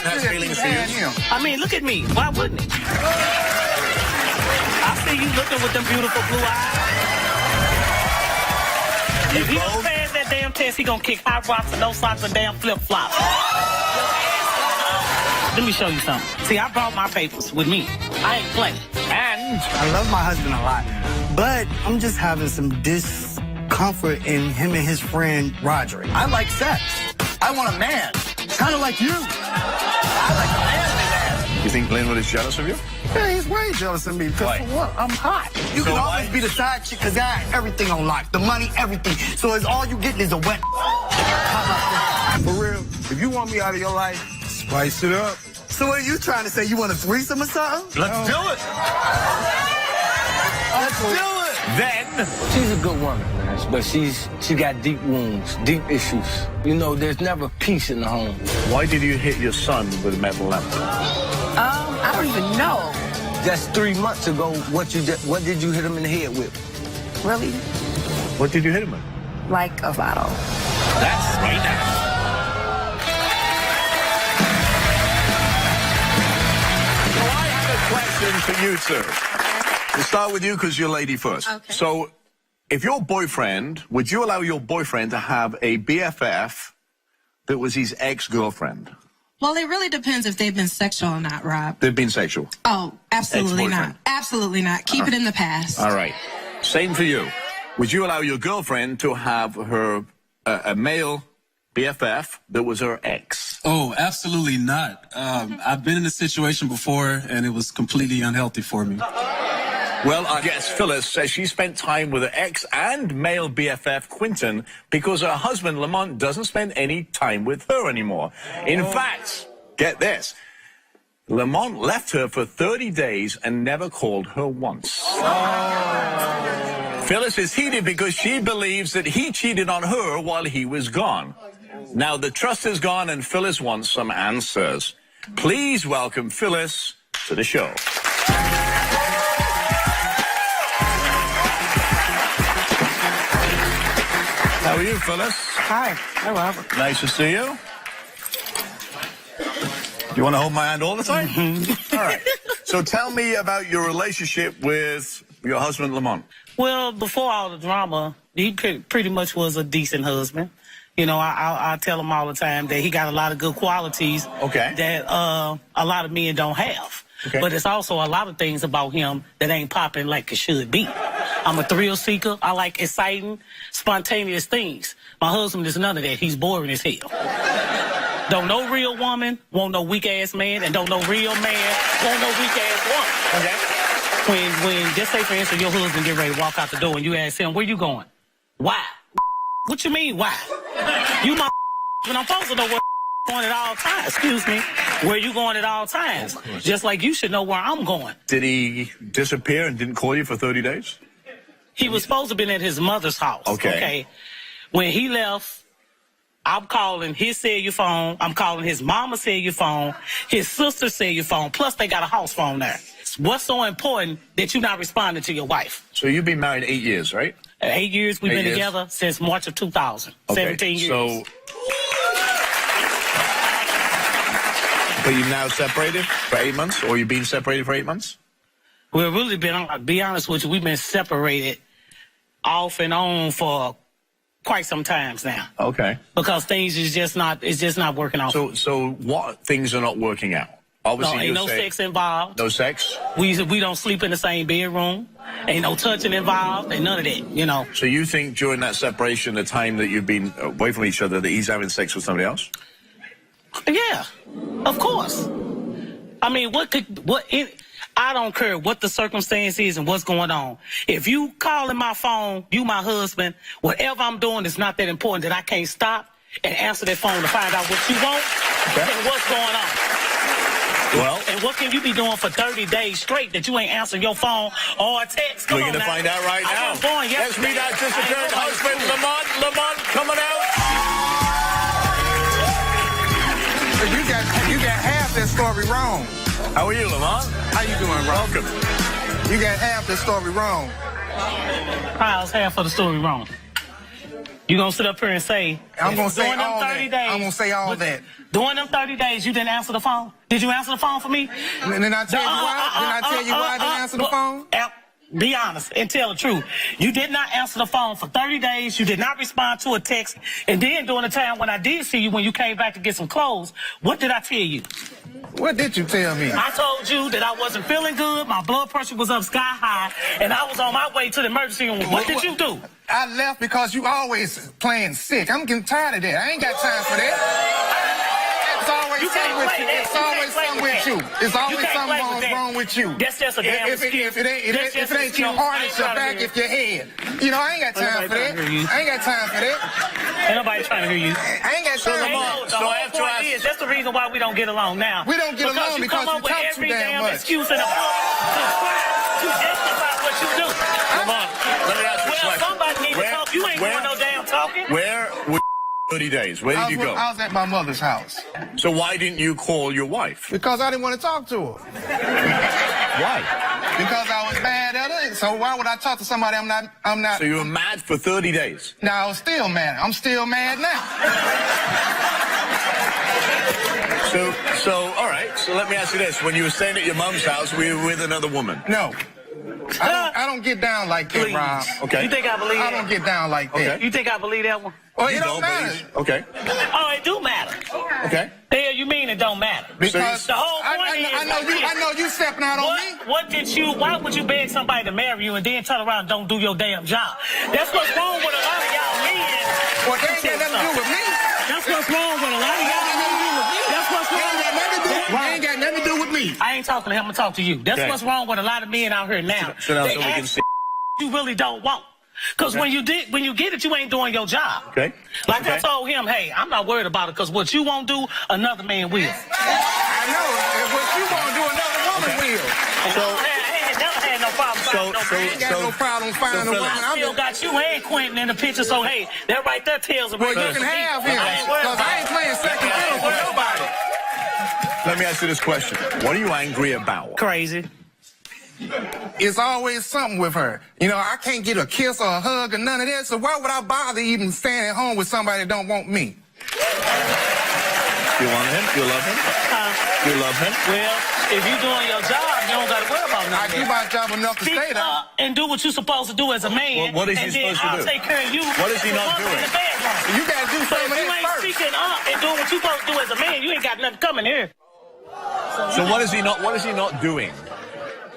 has feelings for you. I mean, look at me. Why wouldn't he? I see you looking with them beautiful blue eyes. If he don't pass that damn test, he gonna kick hot rocks and no socks and damn flip-flops. Let me show you something. See, I brought my papers with me. I ain't playing. And I love my husband a lot, but I'm just having some discomfort in him and his friend Roderick. I like sex. I want a man. Kind of like you. I like a manly man. You think Linwood is jealous of you? Yeah, he's way jealous of me. Because Why? for what? I'm hot. You So can always why? be the side chick because I got everything on lock. The money, everything. So it's all you getting is a wet. For real, if you want me out of your life, spice it up. So what are you trying to say? You want a threesome or something? Let's do it. Let's do it. Then She's a good woman, man, but she got deep wounds, deep issues. You know, there's never peace in the home. why did you hit your son with a metal lamp? I don't even know. Just 3 months ago, what did you hit him in the head with? Really? What did you hit him with? Like a bottle. That's right now. So I have a question for you, sir. We'll start with you because you're lady first. Okay. So, if your boyfriend, would you allow your boyfriend to have a BFF that was his ex-girlfriend? Well, it really depends if they've been sexual or not, Rob. They've been sexual. Oh, absolutely Ex-boyfriend. not. Absolutely not. Keep it in the past. All right. Same for you. Would you allow your girlfriend to have her a male BFF that was her ex? Oh, absolutely not. I've been in a situation before, and it was completely unhealthy for me. Well, our guest Phyllis says she spent time with her ex and male BFF Quinton because her husband Lamont doesn't spend any time with her anymore. In fact, get this, Lamont left her for 30 days and never called her once. Phyllis is heated because she believes that he cheated on her while he was gone. Now the trust is gone and Phyllis wants some answers. Please welcome Phyllis to the show. How are you, Phyllis? Hi. Hi, Robert. Nice to see you. You want to hold my hand all the time? All right. So tell me about your relationship with your husband, Lamont. Well, before all the drama, he pretty much was a decent husband. You know, I tell him all the time that he got a lot of good qualities Okay. that a lot of men don't have. Okay. But it's also a lot of things about him that ain't popping like it should be. I'm a thrill seeker. I like exciting, spontaneous things. My husband is none of that. He's boring as hell. Don't know real woman, won't no weak-ass man, and don't know real man, won't no weak-ass woman. Okay. When just say, for instance, your husband get ready to walk out the door and you ask him, where you going? Why? What you mean, why? You my when I'm supposed to know where going at all times. Excuse me. Where you going at all times. Just like you should know where I'm going. Did he disappear and didn't call you for 30 days? He was supposed to be at his mother's house. Okay. When he left, I'm calling his cellular phone. I'm calling his mama's cellular phone, his sister's cellular phone. Plus, they got a house phone there. What's so important that you're not responding to your wife? So you've been married 8 years, right? 8 years. We've 8 been years. together since March of 2000. Okay. 17 years. So, but you've now separated for 8 months, or you've been separated for 8 months? We've really been, I'll be honest with you, we've been separated off and on for quite some times now. Okay. Because things is just not, it's just not working out. So what things are not working out? Obviously, No, ain't no sex involved. No sex? We don't sleep in the same bedroom. Ain't no touching involved. Ain't none of that, you know. So you think during that separation, the time that you've been away from each other, that he's having sex with somebody else? Yeah, of course. I mean, I don't care what the circumstance is and what's going on. If you calling my phone, you my husband, whatever I'm doing is not that important that I can't stop and answer that phone to find out what you want and what's going on. Well, And what can you be doing for 30 days straight that you ain't answering your phone or a text? Come we're on going to now. find out right I now. was born Let's yesterday. meet our I disappeared ain't nobody husband, fool. Lamont coming out. You got half that story wrong. How are you, Lamont? How you doing, Rob? Welcome. You got half that story wrong. How's half of the story wrong? You gonna sit up here and say, I'm gonna say during them all 30 that. days, I'm gonna say all that. During them 30 days, you didn't answer the phone? Did you answer the phone for me? Didn't I tell you why? Didn't I tell you why I didn't answer the phone? Be honest and tell the truth. You did not answer the phone for 30 days. You did not respond to a text. And then during the time when I did see you, when you came back to get some clothes, what did I tell you? What did you tell me? I told you that I wasn't feeling good. My blood pressure was up sky high. And I was on my way to the emergency room. What did you do? I left because you always playing sick. I'm getting tired of that. I ain't got time for that. It's always something with you. It's always something with you. It's always something wrong with you. That's just a damn excuse. If it ain't your heart, it's your back, it's your head. You know, I ain't got time for that. I ain't got time for that. Ain't nobody trying to hear you. I ain't got time for that. The whole point is, that's the reason why we don't get along now. We don't get along because you come up you with talk too every damn damn much. excuse in the book to justify what you do. Lamont, let me ask you a Well, question. somebody need to talk. You ain't doing no damn talking. Where were 30 days? Where did you go? I was at my mother's house. So why didn't you call your wife? Because I didn't want to talk to her. Why? Because I was mad at her. So why would I talk to somebody I'm not? So you were mad for 30 days. No, I was still mad. I'm still mad now. So, all right. So let me ask you this. When you were staying at your mom's house, were you with another woman? No. I don't get down like that, Please. Rob. Okay. You think I believe I that? don't get down like that. Okay. You think I believe that one? Well, You it don't matter. Okay. Oh, it do matter. Okay. Hell, you mean it don't matter? Because The whole point I know you stepping out on me. Why would you beg somebody to marry you and then turn around and don't do your damn job? That's what's wrong with a lot of y'all men. Well, that ain't got nothing to do with me. That's what's wrong with a lot of y'all men. That's what's wrong with Ain't got nothing to do with me. I ain't talking to him, I'm gonna talk to you. That's Okay. what's wrong with a lot of men out here now. So now They so we can ask see. you really don't want. Because when you get it, you ain't doing your job. Okay. Like I Okay. told him, hey, I'm not worried about it because what you won't do, another man will. I know. What you want to do, another woman will. I ain't never had no problem finding no man. Ain't got no problem finding a woman. I still got you and Quentin in the picture, so hey, that right there tells a Well, break. you can have him. I ain't worried Because about I ain't it. playing second fiddle for nobody. Let me ask you this question. What are you angry about? Crazy. It's always something with her. You know, I can't get a kiss or a hug or none of that, so why would I bother even staying at home with somebody that don't want me? You want him? You love him? You love him? Well, if you doing your job, you don't got to worry about I nothing. do my job enough to stay Speak there. up and do what you're supposed to do as a man. Well, what is he and then supposed to I'll do? take care of you. What is he not in doing? the bedroom. You got to do So some if of you that ain't first. speaking up and doing what you're supposed to do as a man, you ain't got nothing coming here. So what is he not doing?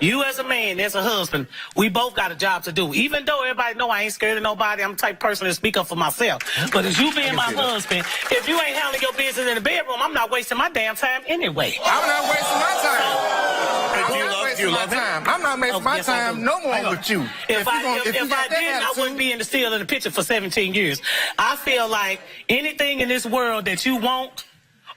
You as a man, as a husband, we both got a job to do. Even though everybody know I ain't scared of nobody, I'm the type of person to speak up for myself. But as you being my husband, if you ain't handling your business in the bedroom, I'm not wasting my damn time anyway. I'm not wasting my time. Do you I'm not love wasting my him? time. I'm not wasting my Yes, I do. time no more with you. If I you didn't, got that I wouldn't attitude, be in the still in the picture for 17 years. I feel like anything in this world that you want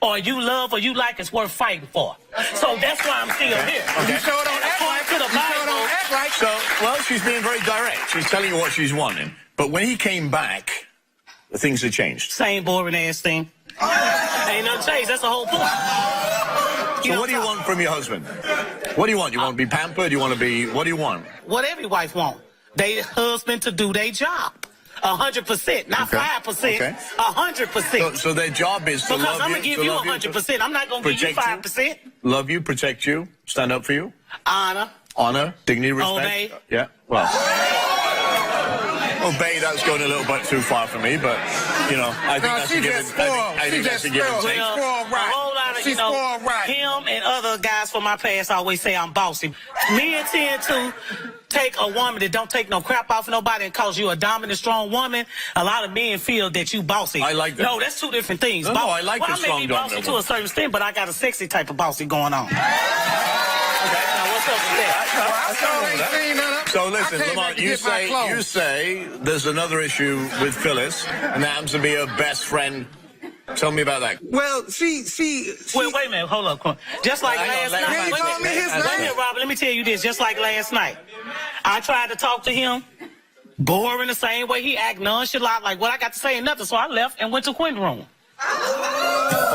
or you love or you like is worth fighting for. So that's why I'm still here. you sure don't act like According to the you sure don't Bible, act like So, well, she's being very direct. She's telling you what she's wanting. But when he came back, things had changed. same boring ass thing. Ain't nothing changed. That's the whole point. So what do you want from your husband? What do you want? You want to be pampered? You want to be, what do you want? What every wife want? They husband to do their job. 100%, not Okay. 5%. Okay. 100%. So their job is to Because love I'm you. gonna give to you love 100%. I'm not gonna give you protect 5%. Love you, protect you, stand up for you, Honor. honor, dignity, respect. Obey. Yeah. Well, obey. That's going a little bit too far for me, but you know, I think No, that's she a give just and I spoiled. think She that's just a give and spoiled. take. Well, spoiled right. A whole lot of, She spoiled right. him and other guys from my past always say I'm bossy. Men tend to take a woman that don't take no crap off nobody and cause you a dominant, strong woman. A lot of men feel that you bossy. I like that. No, that's two different things. No, I like the I strong, may be bossy dominant to a woman. certain extent, but I got a sexy type of bossy going on. Okay, now what's up with that? I sure ain't seen none of it. So listen, I came back Lamont, to you get my clothes. say there's another issue with Phyllis, and that happens to be her best friend. Tell me about that. Well, she Wait a minute, hold up. Just like Hang on, last night. let me- He told me his Wait a name. minute, Robert, let me tell you this. Just like last night, I tried to talk to him, boring the same way he act nonchalant, like what I got to say and nothing. So I left and went to Quentin's room.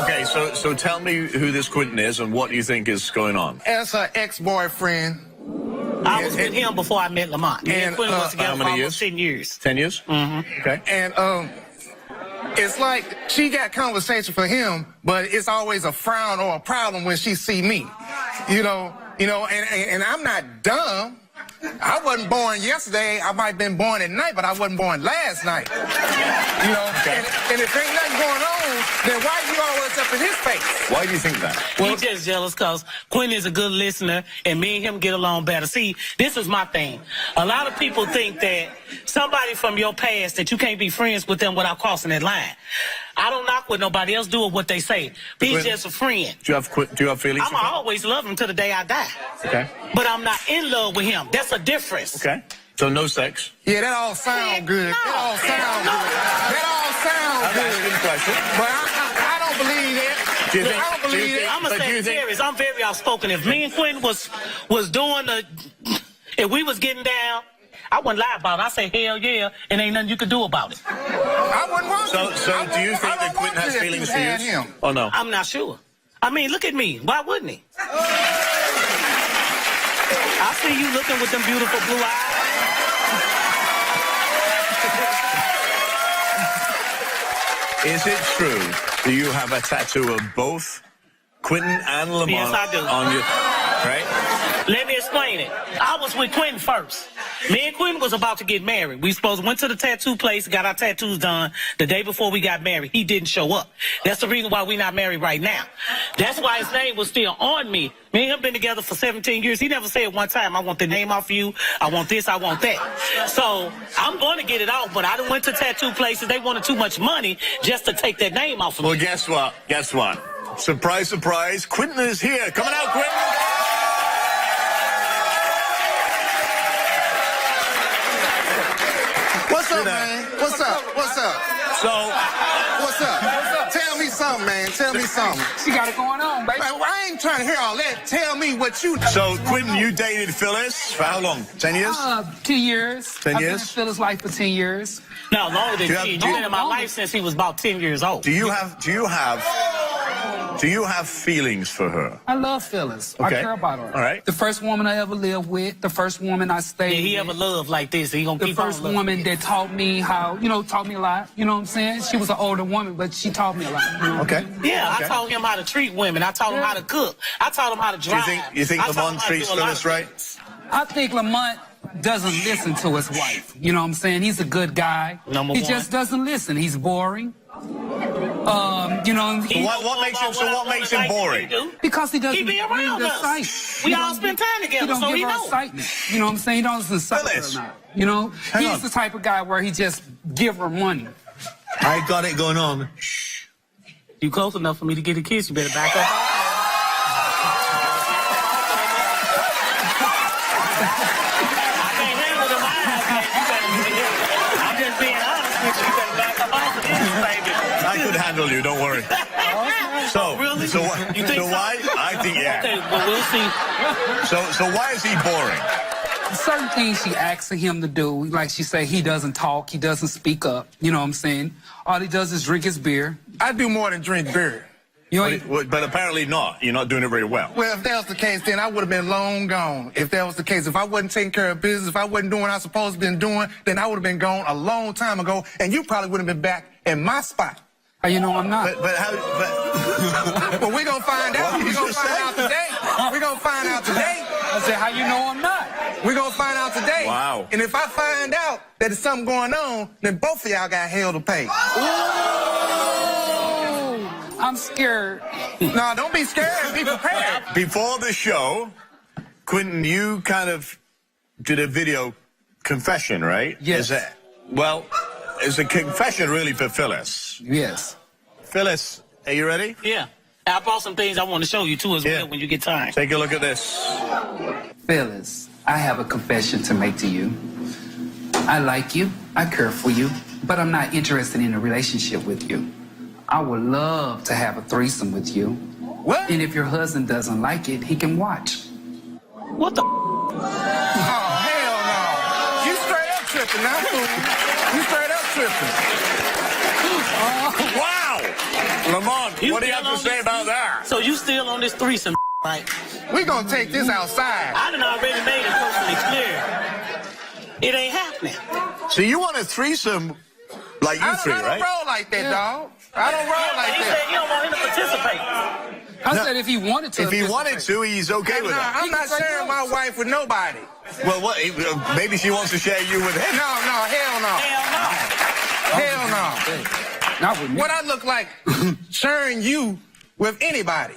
Okay, so tell me who this Quentin is and what you think is going on. as her ex-boyfriend. I was with him before I met Lamont. Me and and, Quentin was how together for many almost years? 10 years. 10 years? Mm-hmm. Okay. And it's like she got conversation for him, but it's always a frown or a problem when she see me. You know, and I'm not dumb. I wasn't born yesterday. I might have been born at night, but I wasn't born last night. You know, and if ain't nothing going on, then why you always up in his face? Why do you think that? He just jealous because Quentin is a good listener and me and him get along better. See, this is my thing. A lot of people think that somebody from your past that you can't be friends with them without crossing that line. I don't knock what nobody else do or what they say. He's just a friend. Do you have feelings? I'ma always love him till the day I die. Okay. But I'm not in love with him. That's a difference. Okay. So no sex. Yeah, that all sound good. No. That all sound good. That all sound I'm good. asking a question. But I don't believe that. Do you think? I don't believe that. I'm gonna say serious. I'm very outspoken. If me and Quentin was doing if we was getting down, I wouldn't lie about it. I say hell yeah, and ain't nothing you could do about it. I wouldn't want to. So do you think that Quentin has feelings for you? Him. Oh no. I'm not sure. I mean, look at me. Why wouldn't he? I see you looking with them beautiful blue eyes. Is it true? Do you have a tattoo of both Quentin and Lamont Yes, I do. on your right? Let me explain it. I was with Quentin first. Me and Quentin was about to get married. We went to the tattoo place, got our tattoos done. The day before we got married, he didn't show up. That's the reason why we're not married right now. That's why his name was still on me. Me and him been together for 17 years. He never said one time, I want the name off you. I want this, I want that. So I'm going to get it off, but I done went to tattoo places. They wanted too much money just to take that name off of me. Well, guess what? Guess what? Surprise, surprise. Quentin is here. Coming out, Quentin. What's up, man? What's up? What's up? What's up? Tell me something, man. Tell me something. She got it going on, baby. Man, I ain't trying to hear all that. Tell me what you. So, Quentin, you dated Phyllis for how long? 10 years? 2 years. 10 I've been years? in Phyllis' life for 10 years. No, longer than Do you have- 10. do you- You've been in my life since he was about 10 years old. Do you have feelings for her? I love Phyllis. Okay. I care about her. All right. The first woman I ever lived with. The first woman I stayed Did he with. ever love like this? He gonna The keep on first loving. woman that taught me how, taught me a lot. You know what I'm saying? She was an older woman, but she taught me a lot. You know? Okay. Yeah, Okay. I taught him how to treat women. I taught him how to cook. I taught him how to Do you drive. think I taught him Lamont how to treats do a lot Phyllis of right? things. I think Lamont doesn't listen to his wife. You know what I'm saying? He's a good guy. Number he one. just doesn't listen. He's boring. What makes him boring? Because he doesn't He be around bring the us. sight. We He all don't spend give- time together, He don't so give he her know. excitement. You know what I'm saying? He doesn't excite her Phyllis. or not. You know? Hang He's on. the type of guy where he just give her money. I got it going on. You close enough for me to get a kiss. You better back up. I can't handle them eyes, man. You better- I'm just being honest with you. You better back up off of this, baby. I could handle you. Don't worry. So, Really? so why? You think So so? why? I think yeah. Okay, well, we'll see. So why is he boring? Certain things she asks him to do, like she say, he doesn't talk, he doesn't speak up. You know what I'm saying? All he does is drink his beer. I do more than drink beer. You ain't, But apparently not. You're not doing it very well. Well, if that was the case, then I would have been long gone. If that was the case, if I wasn't taking care of business, if I wasn't doing what I was supposed to been doing, then I would have been gone a long time ago, and you probably would have been back in my spot. you know I'm not. But how? But Well, we're gonna find out. What We're you gonna just find said? out today. We're gonna find out today. I said, how you know I'm not? We're gonna find out today. Wow. And if I find out that there's something going on, then both of y'all got hell to pay. I'm scared. No, don't be scared. Be prepared. before the show, Quentin, you kind of did a video confession, right? Yes. Is a confession really for Phyllis? Yes. Phyllis, are you ready? Yeah. I brought some things I want to show you, too, as Yeah. well, when you get time. Take a look at this. Phyllis, I have a confession to make to you. I like you, I care for you, but I'm not interested in a relationship with you. I would love to have a threesome with you. What? And if your husband doesn't like it, he can watch. What the? Oh, hell no. You straight up tripping now, fool. You straight up tripping. Wow! Lamont, what do you have to say about that? So you still on this threesome, right? We're gonna take this outside. I done already made it perfectly clear. It ain't happening. So you want a threesome Like you three, I don't right? roll like that, dog. I don't roll like He that. said you don't want him to participate. I said if he wanted to. If he wanted to, he's okay with Nah, that. I'm not sharing my wife with nobody. Well, what? Maybe she wants to share you with him. No, hell no. Hell no. Hell no. Not with me. What I look like sharing you with anybody.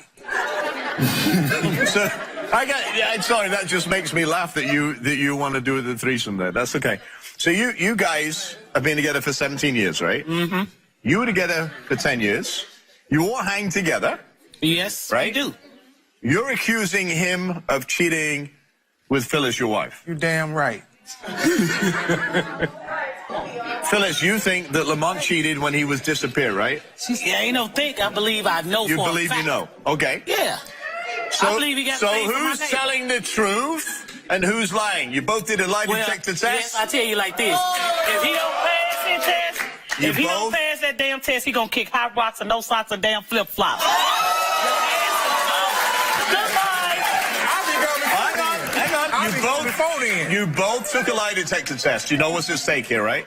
So I'm sorry, that just makes me laugh that you want to do the threesome there. That's okay. So you guys have been together for 17 years, right? Mm-hmm. You were together for 10 years. You all hang together. Yes, Right? we do. You're accusing him of cheating with Phyllis, your wife. You damn right. Phyllis, you think that Lamont cheated when he was disappeared, right? Yeah, ain't no think. I believe I know You for believe a you fact. know. Okay. Yeah. So, I believe he got so paid for my who's name. telling the truth and who's lying? You both did a lie detector test? Yes, I tell you like this. If he don't pass that test, You if he both- don't pass that damn test, he gonna kick hot rocks and no socks and damn flip-flops. Goodbye. Hang on. You both took a lie detector test. You know what's at stake here, right?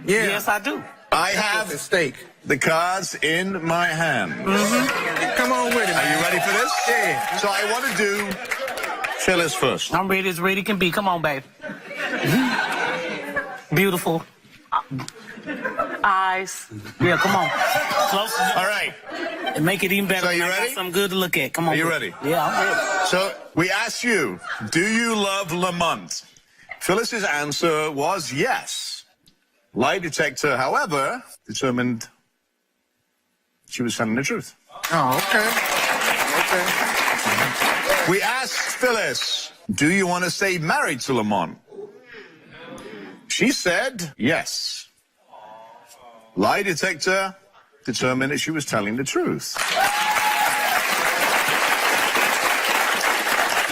Yeah. Yes, I do. I It's have a stake. the cards in my hand. Come on with it, Are man. you ready for this? Yeah. So I want to do Phyllis first. I'm ready as ready can be. Come on, baby. Beautiful. Eyes. Yeah, come on. Close. All right. And make it even better. So you when I got ready? something good to look at. Come on. Are you baby. ready? Yeah, I'm ready. So we asked you, do you love Lamont? Phyllis's answer was yes. Lie detector, however, determined she was telling the truth. Oh, okay. Okay. We asked Phyllis, do you want to stay married to Lamont? She said yes. Lie detector determined that she was telling the truth.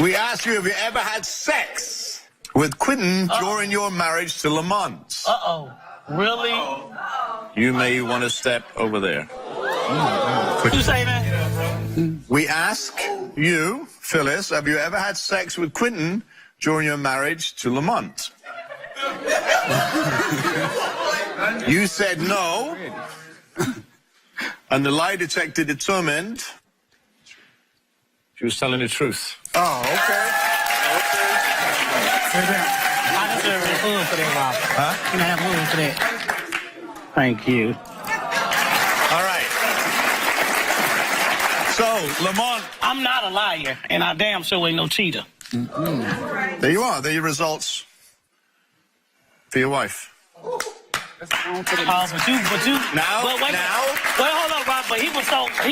We asked you, have you ever had sex with Quentin during your marriage to Lamont? Uh-oh. Really? You may want to step over there. You say that? We ask you, Phyllis, have you ever had sex with Quentin during your marriage to Lamont? You said no. And the lie detector determined she was telling the truth. Oh, okay. I deserve a hood for that, Rob. Huh? Can I have hood for that? Thank you. All right. So, Lamont, I'm not a liar, and I damn sure ain't no cheater. there you are. There are your results for your wife. But you. Now, But wait, now. Well, hold on, Rob. But he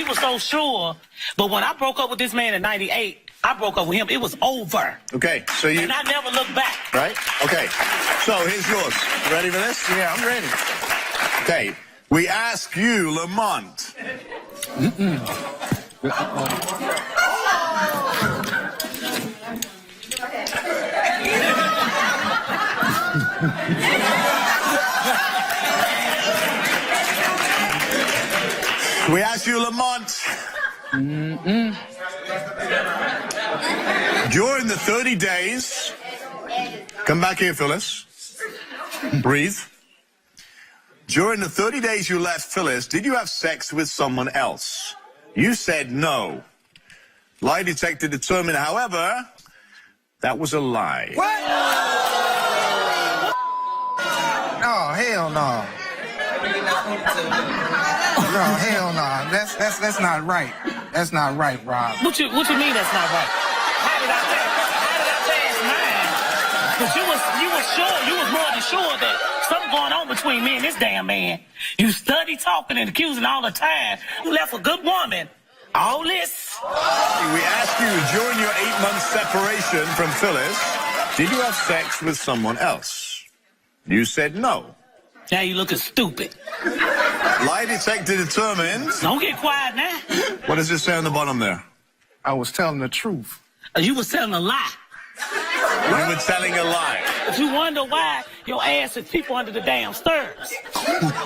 was so sure. But when I broke up with this man in '98, I broke up with him. It was over, Okay, so you... and I never looked back. Right? Okay. So, here's yours. You ready for this? Yeah, I'm ready. Okay. We ask you, Lamont. We ask you, Lamont. During the 30 days, come back here, Phyllis. Breathe. During the 30 days you left Phyllis, did you have sex with someone else? You said no. Lie detector determined, however, that was a lie. What? Oh, hell no. No, hell no. That's not right. That's not right, Rob. What you mean that's not right? How did I pass mine? But you was sure, you was more than sure that something going on between me and this damn man. You study talking and accusing all the time. You left a good woman. All this. We asked you, during your 8-month separation from Phyllis, did you have sex with someone else? You said no. Now you looking stupid. Lie detector determined. Don't get quiet now. What does it say on the bottom there? I was telling the truth. You was telling a lie. You were telling a lie. But you wonder why your ass is people under the damn stairs.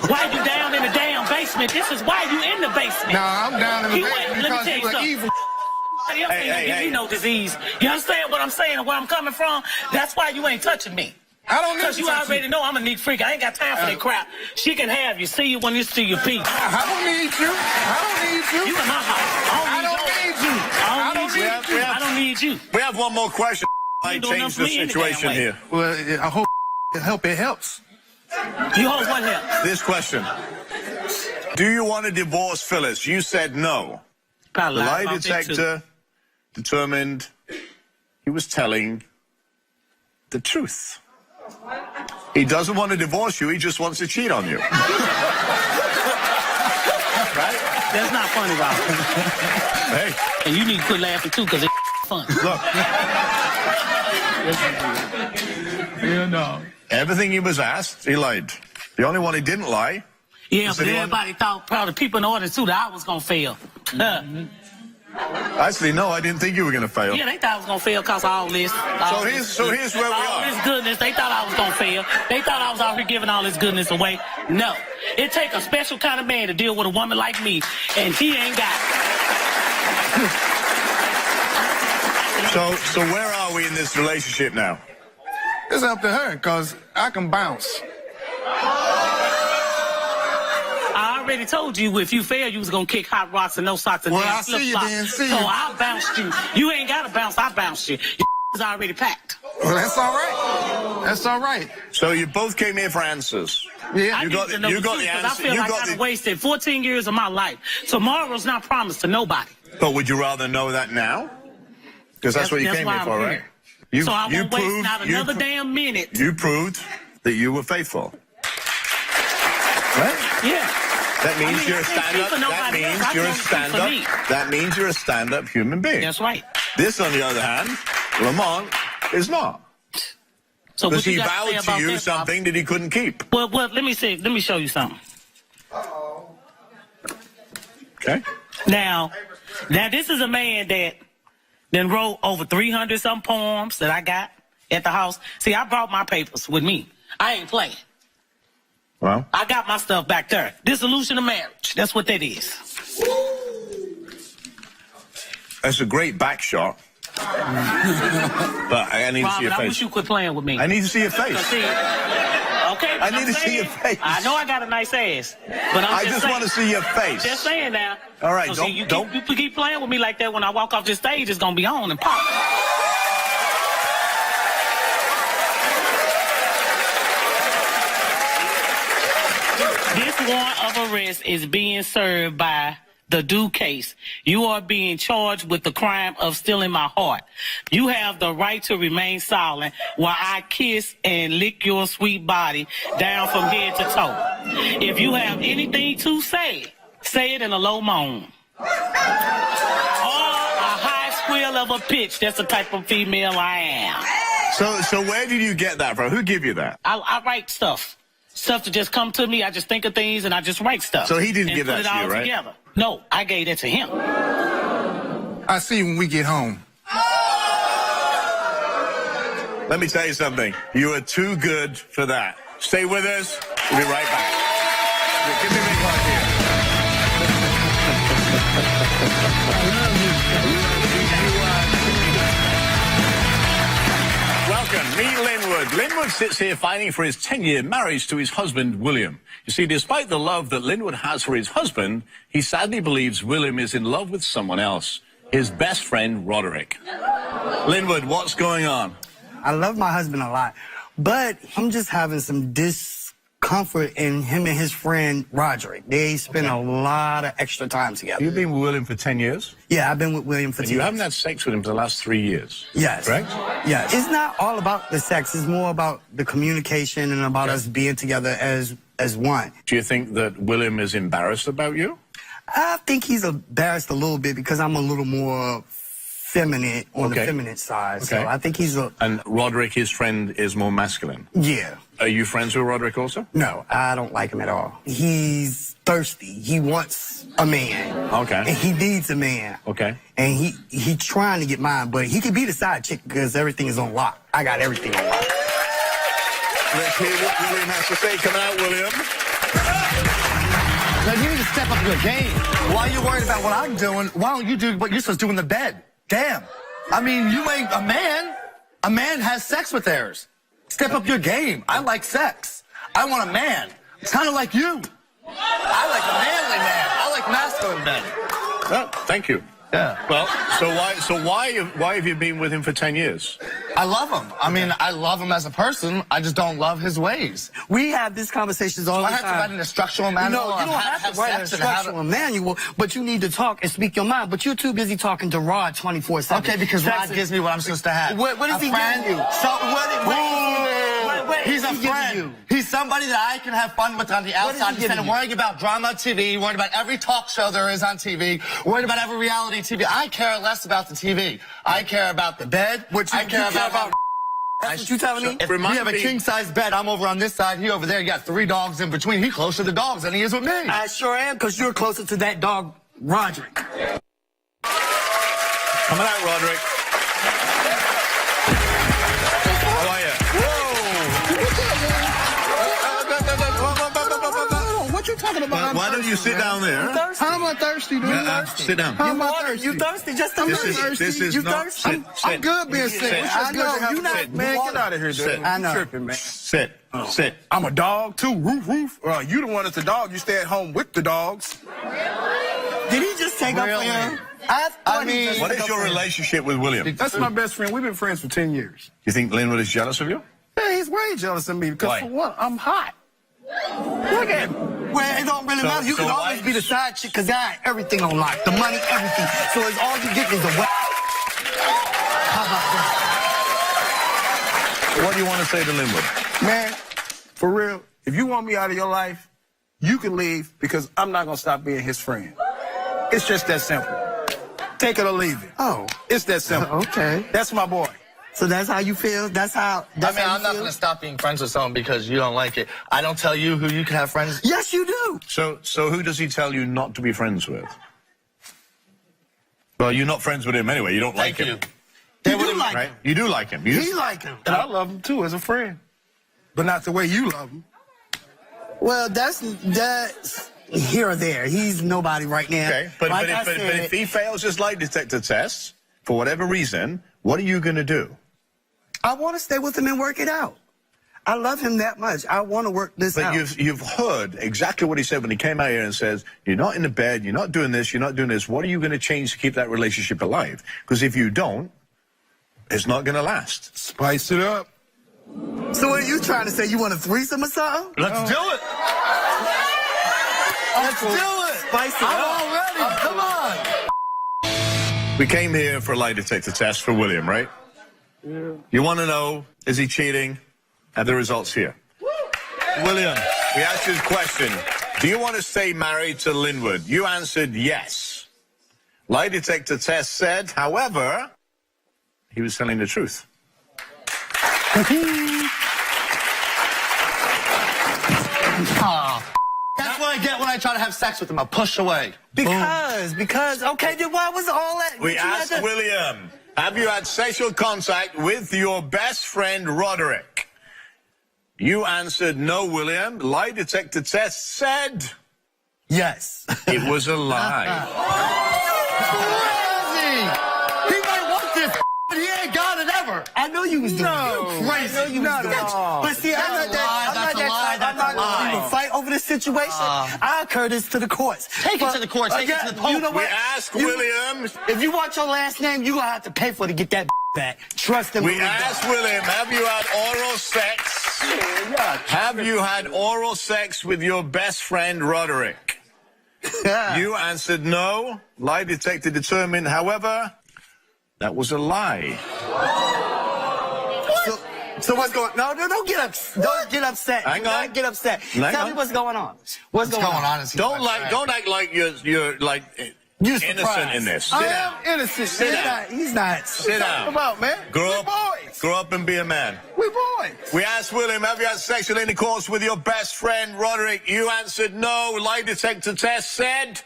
Why you down in the damn basement? This is why you in the basement. Nah, I'm down in the You basement ain't- let me because tell you you an something. evil. Somebody else ain't gonna give me no disease. You understand what I'm saying and where I'm coming from? That's why you ain't touching me. I don't need Because to you touch already know I'm a neat freak. I ain't got time for that crap. She can have you. See you when you see your peace. I don't need you. I don't need you. You in my house. I don't need you. I don't need you. I don't need you. We have one more question. I ain't doing change nothing the for me any situation damn way. here. Well, I hope it helps. You hold what help? This question. Do you want to divorce Phyllis? You said no. Probably The lied lie about that, too. detector determined he was telling the truth. He doesn't want to divorce you. He just wants to cheat on you. Right? That's not funny, Robert. Hey, And you need to quit laughing, too, because it's funny. look. Everything he was asked, he lied. The only one he didn't lie. Yeah, Is but anyone- everybody thought, probably people in the audience, too, that I was going to fail. Actually, no, I didn't think you were going to fail. Yeah, they thought I was going to fail because of all this. So here's where we all are. this goodness, they thought I was going to fail. They thought I was out here giving all this goodness away. No. It take a special kind of man to deal with a woman like me, and he ain't got it. So where are we in this relationship now? It's up to her, because I can bounce. I already told you if you fail, you was going to kick hot rocks and no socks and Well, damn I see you flip-flops. then, see So you. I bounced you. You ain't got to bounce, I bounced you. Your is already packed. Well, that's all right. That's all right. So you both came here for answers. Yeah. I You need got to the- know you the got truth, the 'cause answer. I feel You like got I've the- wasted 14 years of my life. Tomorrow's not promised to nobody. But would you rather know that now? Because that's what you came why here I'm for, here. right? You, So I you won't waste proved, not you another pro- damn minute. You proved that you were faithful. Right? Yeah. That means I mean, you're I a can't speak stand-up. for That nobody means else. I you're a can only speak for stand-up. me. That means you're a stand-up human being. That's right. This, on the other hand, Lamont is not. So Because what you he got to say vowed to about you that, Bob? something that he couldn't keep. Well, let me see. Let me show you something. Okay? Now this is a man that then wrote over 300 some poems that I got at the house. See, I brought my papers with me. I ain't playing. Well, I got my stuff back there. Dissolution of marriage. That's what that is. that's a great back shot. But I need to see Robert, your I face. wish you quit playing with me. I need to see your face. See, okay, I need to see your face. I know I got a nice ass, but I just want to see your face. Just saying now. All right, So see, you keep playing with me like that. When I walk off this stage, it's gonna be on and pop. This warrant of arrest is being served by the due case. You are being charged with the crime of stealing my heart. You have the right to remain silent while I kiss and lick your sweet body down from head to toe. If you have anything to say, say it in a low moan. Or a high squeal of a pitch. That's the type of female I am. So where did you get that from? Who gave you that? I write stuff. Stuff to just come to me. I just think of things and I just write stuff. So he didn't and give that put it to you, all right? Together. No, I gave that to him. I see you when we get home. Let me tell you something. You are too good for that. Stay with us. We'll be right back. Give me a big hug here. Welcome. Meet Linwood. Linwood sits here fighting for his 10-year marriage to his husband, William. You see, despite the love that Linwood has for his husband, he sadly believes William is in love with someone else, his best friend, Roderick. Linwood, what's going on? I love my husband a lot, but I'm just having some discomfort in him and his friend Roderick. They spend a lot of extra time together. You've been with William for 10 years? Yeah, I've been with William for And 10 you years. haven't had sex with him for the last 3 years? Yes. Correct? Yes. It's not all about the sex. It's more about the communication and about us being together as one. Do you think that William is embarrassed about you? I think he's embarrassed a little bit because I'm a little more feminine on the feminine side. So Okay. I think he's And Roderick, his friend, is more masculine. yeah. Are you friends with Roderick also? No, I don't like him at all. He's thirsty. He wants a man. Okay. And he needs a man. Okay. And he trying to get mine, but he could be the side chick because everything is on lock. I got everything on lock. Let's hear what William has to say. Come out, William. Now, you need to step up your game. Why are you worried about what I'm doing? Why don't you do what you're supposed to do in the bed? Damn. I mean, you ain't a man. A man has sex with theirs. Step up your game. I like sex. I want a man. It's kind of like you. I like a manly man. I like masculine men. Oh, thank you. Yeah. Well, so why have you been with him for 10 years? I love him. I mean, I love him as a person. I just don't love his ways. We have these conversations all So the I have time. to write an instructional manual. No, you don't have to write an instructional manual, but you need to talk and speak your mind. But you're too busy talking to Rod 24/7. Okay, because Rod gives me what I'm supposed to have. What does he give you? So he's a is he giving friend. you? He's somebody that I can have fun with on the What is he outside instead giving of you? worrying about drama on TV, worrying about every talk show there is on TV, worrying about every reality TV. I care less about the TV. I care about the bed. I care about. That's what you telling me? If we have a king-size bed, I'm over on this side, he over there. You got 3 dogs in between. He closer to the dogs than he is with me. I sure am, because you're closer to that dog, Roderick. Coming out, Roderick. How are you? What you talking about? Why don't you sit down there? How am I thirsty, dude? Sit down. How am I thirsty? You thirsty? Just a little. This is you not. thirsty? I'm good being sick. Sit. It's just good to have you not, sit. man. Get out of here, dude. Sit. I know. You tripping, man. Sit. Sit. I'm a dog too. Roof, roof. You the one that's a dog. You stay at home with the dogs. Did he just take up for him? I mean, What is your relationship with William? That's my best friend. We've been friends for 10 years. You think Linwood is jealous of you? Yeah, he's way jealous of me because Why? for one, I'm hot. Look at me. well, it don't really So- matter. You so can always why- be the side chick, because I got everything on lock. The money, everything. So it's all you get is a wet. How about that? What do you want to say to Linwood? Man, for real, if you want me out of your life, you can leave because I'm not going to stop being his friend. It's just that simple. Take it or leave it. Oh. It's that simple. Okay. That's my boy. So that's how you feel? That's how I'm not you feel? going to stop being friends with someone because you don't like it. I don't tell you who you can have friends. Yes, you do. So who does he tell you not to be friends with? Well, you're not friends with him anyway. You don't like Thank him. you. You do like Right? him. You do like him. You He just- like him. And I love him too as a friend. But not the way you love him. Well, that's here or there. He's nobody right now. Okay, but Like I but said, if he fails his lie detector test, for whatever reason, what are you going to do? I want to stay with him and work it out. I love him that much. I want to work this But out. you've heard exactly what he said when he came out here and says, you're not in the bed, you're not doing this, you're not doing this. What are you going to change to keep that relationship alive? Because if you don't, it's not going to last. Spice it up. So what are you trying to say? You want a threesome or something? Let's do it. Let's do it. Spice it I'm up. all ready. Come on. We came here for a lie detector test for William, right? Yeah. You want to know, is he cheating? Have the results here. William, we asked you a question. Do you want to stay married to Linwood? You answered yes. Lie detector test said, however, he was telling the truth. That's what I get when I try to have sex with him. I push away. Because, okay, then why was all that? We you had asked to- William, have you had sexual contact with your best friend, Roderick? You answered no, William. Lie detector test said Yes. it was a lie. Crazy. He might want this, but he ain't got it ever. I know you was doing it. Crazy. I know you was doing it. But see, I'm not that type. I'm not going to even fight over this situation. I'll occur this to the courts. Take it to the courts. Take it to the Pope. You know We what? asked William. If you want your last name, you're going to have to pay for it to get that back. Trust him. We asked William, have you had oral sex? Have you had oral sex with your best friend, Roderick? You answered no. Lie detector determined, however, that was a lie. So what's going on? No, don't get upset. Don't get upset. Hang on. Don't get upset. Hang Tell on. me what's going on. What's going on? is Don't act like you're like You're innocent surprised. in this. I Sit am down. innocent. Sit man. down. He's not. Sit down. Come on, man. Grow up. We boys. Grow up and be a man. We boys. We asked William, have you had sexual intercourse with your best friend, Roderick? You answered no. Lie detector test said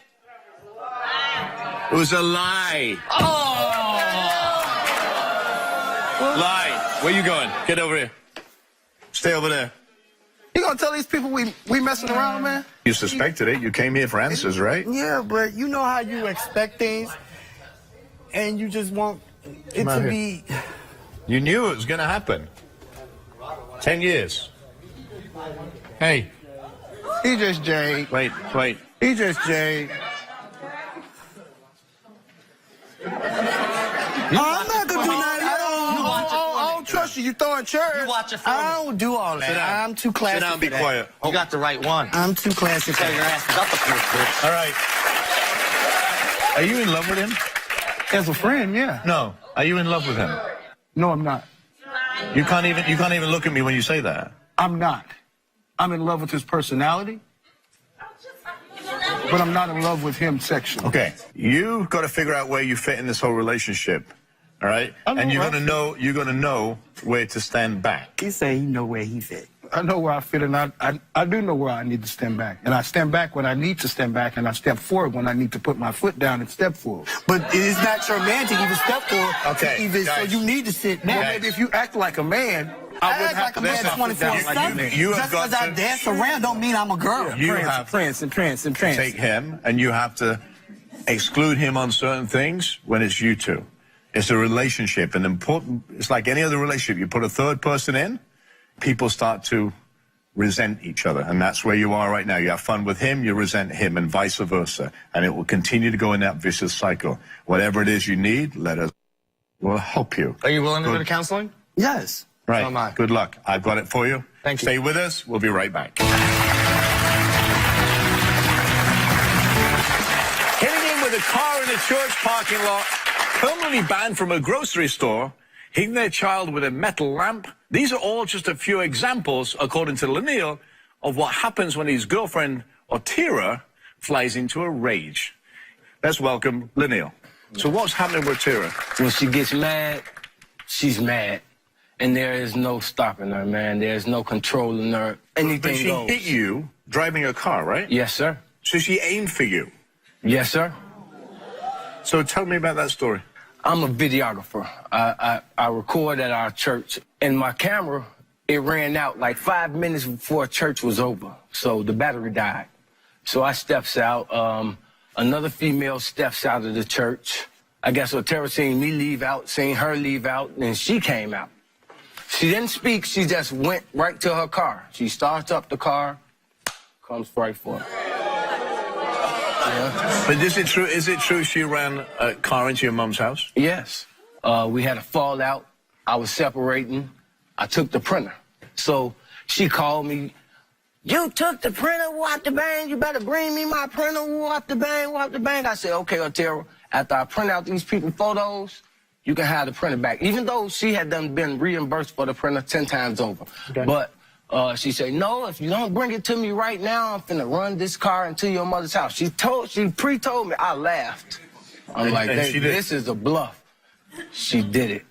it was a lie. Lie. Where you going? Get over here. Stay over there. You gonna tell these people we messing around, man? You suspected it. You came here for answers, right? Yeah, but you know how you expect things, and you just want it Come out to here. be. You knew it was going to happen. 10 years. Hey, He just Jay. wait. He just Jay. I'm not gonna do nothing. I don't trust you. You throwing chairs. You watch it for me. I don't do all that. I'm too classy. Sit down, be for that. quiet. You got the right one. I'm too classy for Tell your that. ass up the first, bitch. All right. Are you in love with him? As a friend, yeah. No. Are you in love with him? No, I'm not. You can't even look at me when you say that. I'm not. I'm in love with his personality, but I'm not in love with him sexually. Okay. You've got to figure out where you fit in this whole relationship. All right? I know And you're where I gonna know where to stand back. He say he know where he fit. I know where I fit, and I do know where I need to stand back. And I stand back when I need to stand back, and I step forward when I need to put my foot down and step forward. But it's not your man to even step forward. Okay, Even, so guys. you need to sit Well, back. maybe if you act like a man, I I wouldn't act have like to a man let my foot 24 down like you 7. did. You have Just got because I to- dance around don't mean I'm a girl. You have to Prince. take him, and you have to exclude him on certain things when it's you two. It's a relationship, and important. It's like any other relationship. You put a third person in, people start to resent each other, and that's where you are right now. You have fun with him, you resent him, and vice versa, and it will continue to go in that vicious cycle. Whatever it is you need, let us. We'll help you. Are you willing to go Good. to counseling? Yes. Right. So am I. Good luck. I've got it for you. Thank you. Stay with us. We'll be right back. Hitting in with a car in a church parking lot, permanently banned from a grocery store, hitting their child with a metal lamp. These are all just a few examples, according to Lanil, of what happens when his girlfriend, Otira, flies into a rage. Let's welcome Lanil. So what's happening with Otira? When she gets mad, she's mad. And there is no stopping her, man. There's no controlling her. Anything But she goes. hit you driving a car, right? Yes, sir. So she aimed for you. Yes, sir. So tell me about that story. I'm a videographer. I record at our church. And my camera, it ran out like 5 minutes before church was over. So the battery died. So I steps out. Another female steps out of the church. I guess Otera seen me leave out, seen her leave out, and she came out. She didn't speak. She just went right to her car. She starts up the car, comes right for her. Yeah. But is it true she ran a car into your mum's house? Yes. We had a fallout. I was separating. I took the printer. So she called me. You took the printer, whoop the bang. You better bring me my printer, whoop the bang, whoop the bang. I said, okay, Otero, after I print out these people's photos, you can have the printer back. Even though she had been reimbursed for the printer 10 times over. Okay. But she said, no, if you don't bring it to me right now, I'm finna run this car into your mother's house. She pre-told me. I laughed. I'm like, and hey, she did. this is a bluff. She did it.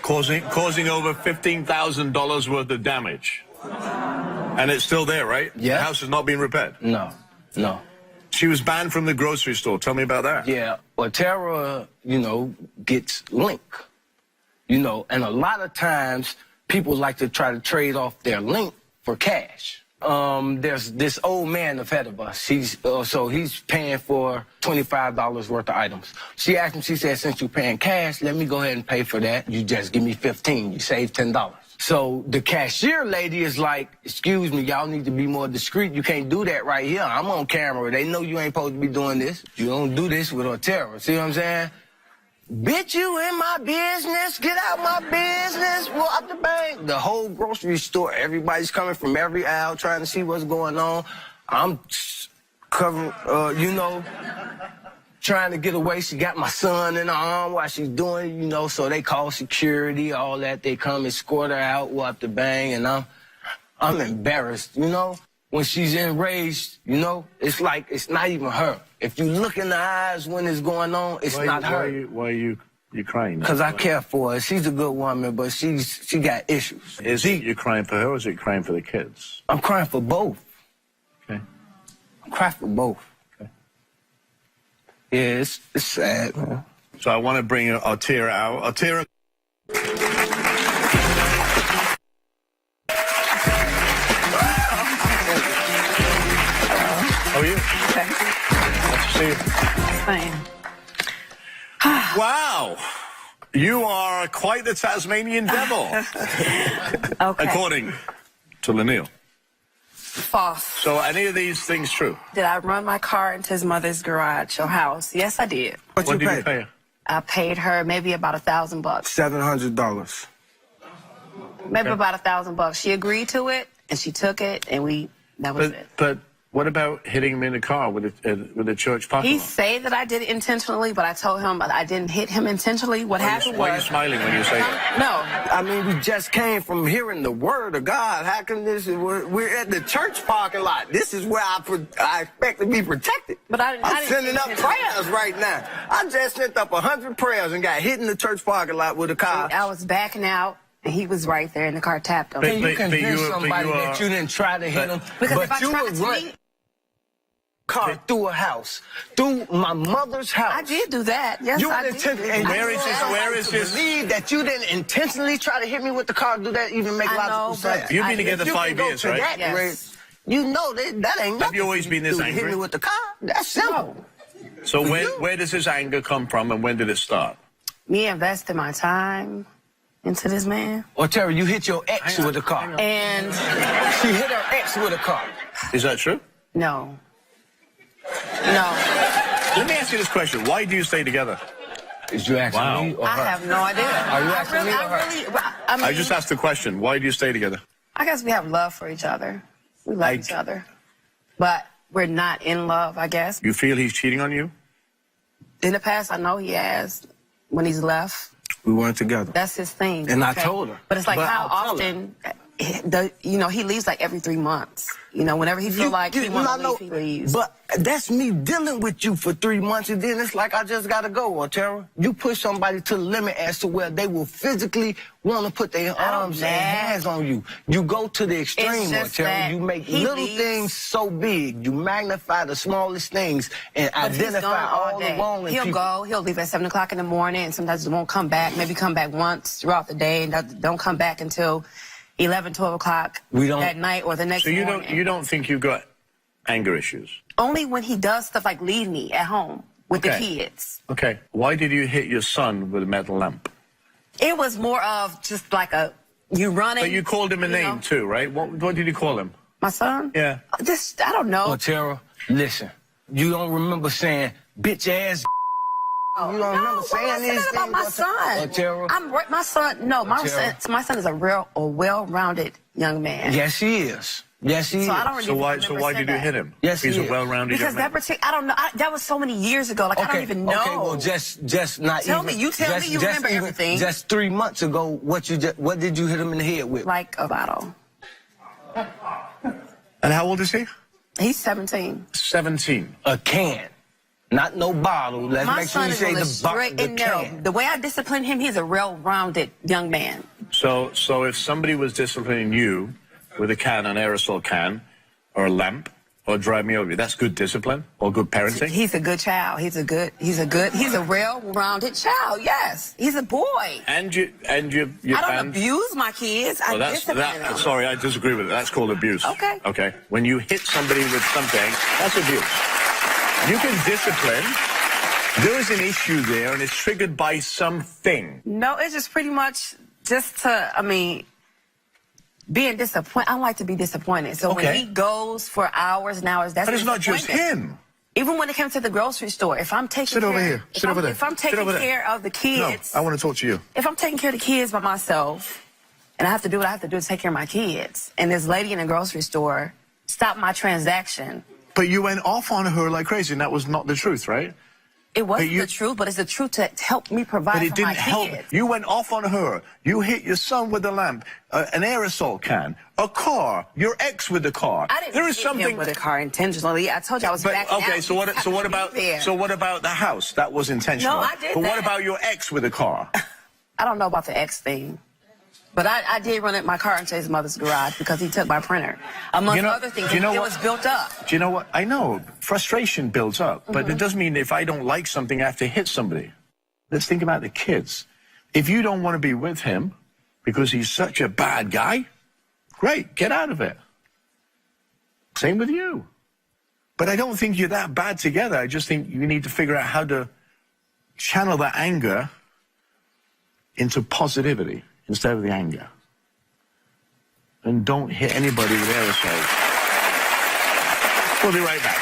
Causing over $15,000 worth of damage. And it's still there, right? Yeah. The house has not been repaired. No. She was banned from the grocery store. Tell me about that. Yeah, Otera, gets link. And a lot of times people like to try to trade off their link for cash. There's this old man ahead of us. He's paying for $25 worth of items. She asked him, she said, since you're paying cash, let me go ahead and pay for that. You just give me $15. You save $10. So the cashier lady is like, excuse me, y'all need to be more discreet. You can't do that right here. I'm on camera. They know you ain't supposed to be doing this. You don't do this with Otera. See what I'm saying? Bitch, you in my business. Get out my business. Well, up the bank. The whole grocery store, everybody's coming from every aisle trying to see what's going on. I'm covering, trying to get away. She got my son in her arm while she's doing, so they call security, all that. They come escort her out, up the bang, and I'm embarrassed, When she's enraged, it's like it's not even her. If you look in the eyes when it's going on, it's not her. Why are you crying? Because I care for her. She's a good woman, but she got issues. Is it you crying for her or is it crying for the kids? I'm crying for both. Okay. I'm crying for both. Okay. Yeah, it's sad, man. So I want to bring Otira out. Otira. How are you? Nice to see you. Fine. Wow. You are quite the Tasmanian devil, Okay. according to Lanil. False. So any of these things true? Did I run my car into his mother's garage or house? Yes, I did. What What you did you pay? pay? I paid her maybe about $1,000. $700. Maybe about $1,000. She agreed to it, and she took it, and that was it. But what about hitting him in the car with a church parking He lot? said that I did it intentionally, but I told him I didn't hit him intentionally. What happened Why are you was... smiling when you say that? No. I mean, we just came from hearing the word of God. How can this? We're at the church parking lot. This is where I expect to be protected. But I I'm didn't sending up hit him. prayers right now. I just sent up 100 prayers and got hit in the church parking lot with a car. I was backing out, and he was right there, and the car tapped him. But- Can you convince somebody you are- that you didn't try to hit him? Because but if I you tried would to run leave, car through a house, through my mother's house. I did do that. Yes, You I intent- did. and I where did is this- that. where is this- Believe that you didn't intentionally try to hit me with the car. Do that even make I logical know, sense? but You've been together If you 5 can go years, to right? that Yes. rate, you know that ain't nothing. you always been this to hit angry? me with the car. That's simple. So where does this anger come from, and when did it start? Me investing my time into this man, Or Terry, you hit your ex with a car. and She hit her ex with a car. Is that true? no. Let me ask you this question: why do you stay together? Is you asking Wow. me or I her? have no idea. Are you asking me or her? I mean, I just asked the question: why do you stay together? I guess we have love for each other. We love each other, but we're not in love. I guess You feel he's cheating on you? in the past, I know he has. When he's left, We weren't together. that's his thing. And I told her. But it's like But how I'll tell her. often. He leaves like every 3 months. Whenever he feel like he wants to leave, he leaves. But that's me dealing with you for 3 months, and then it's like I just gotta go, Otera. You push somebody to the limit as to where they will physically want to put their arms and hands on you. You go to the extreme, just Otera. that You make he little leaves. things so big. You magnify the smallest things and But he's identify gone all the day. wrong in He'll people. go. He'll leave at 7 o'clock in the morning, and sometimes he won't come back. Maybe come back once throughout the day, and don't come back until 11, 12 o'clock at night or the next So you morning. don't think you've got anger issues? Only when he does stuff like leave me at home with the Okay. kids. Okay. Why did you hit your son with a metal lamp? It was more of just like you running. But you called him a name know. too, right? What did you call him? My son? Yeah. Just, I don't know. Otera, listen. You don't remember saying bitch ass. You don't remember saying Why am I these saying that about things, my son? Otera? My son. No, my son is a well-rounded young man. Yes, he is. Yes, he is. So I don't really So why remember did saying you that. hit him? Yes, He's he a is. well-rounded Because young man. I don't know. That was so many years ago. Like I don't even know. Okay, well, just not Tell even. me, you tell me you remember everything. Just 3 months ago, what did you hit him in the head with? Like a bottle. And how old is he? He's 17. 17. A can, not no bottle. Let's My make sure son you is say on the the straight and narrow. can. The way I discipline him, he's a well-rounded young man. So if somebody was disciplining you with a can, an aerosol can, or a lamp, or drive me over you, that's good discipline or good parenting? He's a good child. He's a well-rounded child. Yes, he's a boy. And you I don't abuse my kids. I discipline them. Sorry, I disagree with it. That's called abuse. Okay. Okay. When you hit somebody with something, that's abuse. You can discipline. There is an issue there, and it's triggered by something. No, it's just pretty much being disappointed. I don't like to be disappointed. So when Okay. he goes for hours and hours, that's But it's not just disappointment. him. Even when it comes to the grocery store, if I'm taking Sit over care, here. if Sit I'm, over there. if I'm Sit taking over there. care of the kids, No, I want to talk to you. if I'm taking care of the kids by myself, and I have to do what I have to do to take care of my kids, and this lady in the grocery store stopped my transaction, But you went off on her like crazy, and that was not the truth, right? it wasn't you- the truth, but it's the truth to help me provide But it for didn't my help. kids. You went off on her. You hit your son with a lamp, an aerosol can, a car, your ex with the car. I didn't There is hit something. him with a car intentionally. I told you I was But backing okay, out. so what? So what about? There. So what about the house? That was intentional. No, I did But what that. about your ex with a car? I don't know about the ex thing. But I did run my car into his mother's garage because he took my printer. Amongst other things, you know it what? was built up. Do you know what? I know frustration builds up, but Mm-hmm. it doesn't mean if I don't like something, I have to hit somebody. Let's think about the kids. If you don't want to be with him because he's such a bad guy, great, get out of it. Same with you. But I don't think you're that bad together. I just think you need to figure out how to channel that anger into positivity instead of the anger. And don't hit anybody with aerosols. We'll be right back.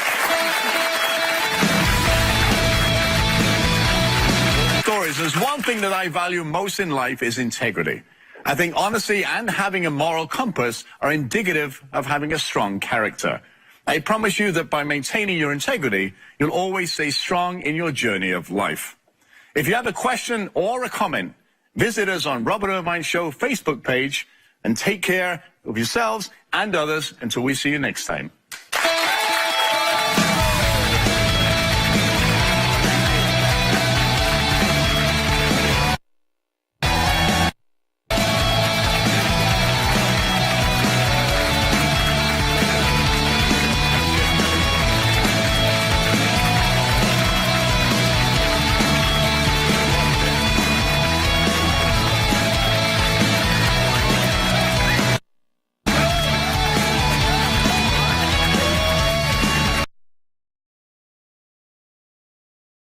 Stories. There's one thing that I value most in life is integrity. I think honesty and having a moral compass are indicative of having a strong character. I promise you that by maintaining your integrity, you'll always stay strong in your journey of life. If you have a question or a comment, visit us on Robert Irvine Show Facebook page and take care of yourselves and others until we see you next time.